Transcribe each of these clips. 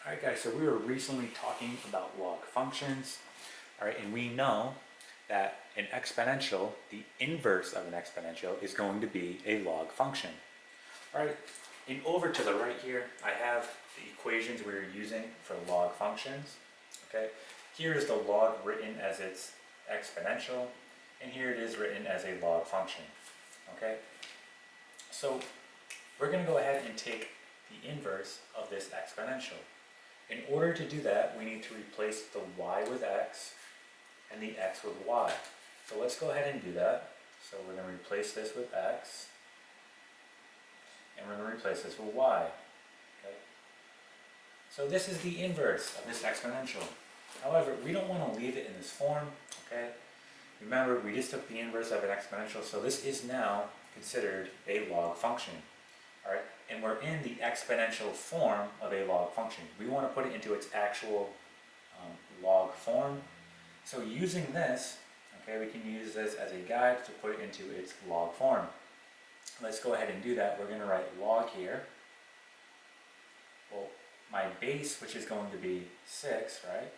Alright guys, so we were recently talking about log functions, alright, and we know that an exponential, the inverse of an exponential, is going to be a log function. Alright, and over to the right here, I have the equations we were using for log functions. Okay, here is the log written as its exponential, and here it is written as a log function. Okay, so we're going to go ahead and take the inverse of this exponential. In order to do that, we need to replace the y with x and the x with y. So let's go ahead and do that. So we're going to replace this with x, and we're going to replace this with y. Okay? So this is the inverse of this exponential. However, we don't want to leave it in this form. Okay? Remember, we just took the inverse of an exponential, so this is now considered a log function. Alright, and we're in the exponential form of a log function. We want to put it into its actual log form. So using this, okay, we can use this as a guide to put it into its log form. Let's go ahead and do that. We're going to write log here. Well, my base, which is going to be 6, right?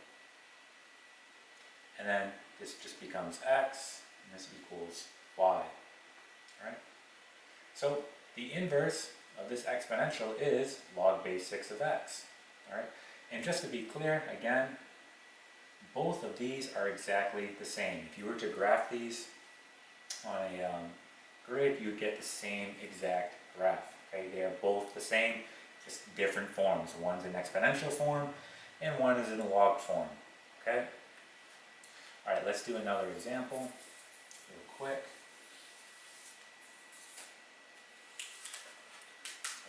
And then this just becomes x, and this equals y. Alright? So the inverse of this exponential is log base 6 of x. Alright? And just to be clear, again, both of these are exactly the same. If you were to graph these on a grid, you would get the same exact graph. Okay? They are both the same, just different forms. One's in exponential form, and one is in log form. Okay? Alright, let's do another example real quick.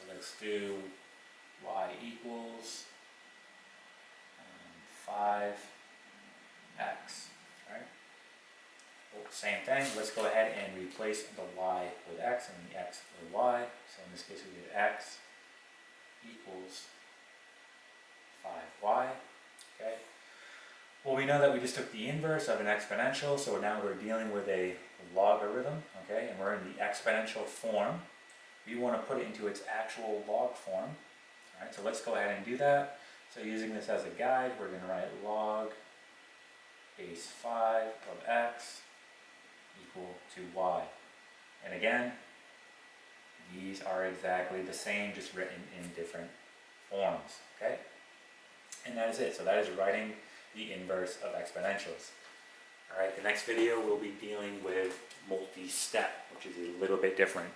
Let's do y equals 5x. Right? Well, same thing. Let's go ahead and replace the y with x and the x with y. So in this case, we get x equals 5y. Okay. Well, we know that we just took the inverse of an exponential, so now we're dealing with a logarithm. Okay, and we're in the exponential form. We want to put it into its actual log form. Alright, so let's go ahead and do that. So using this as a guide, we're going to write log base 5 of x equal to y. And again, these are exactly the same, just written in different forms. Okay? And that is it. So that is writing the inverse of exponentials. Alright, the next video we'll be dealing with multi-step, which is a little bit different.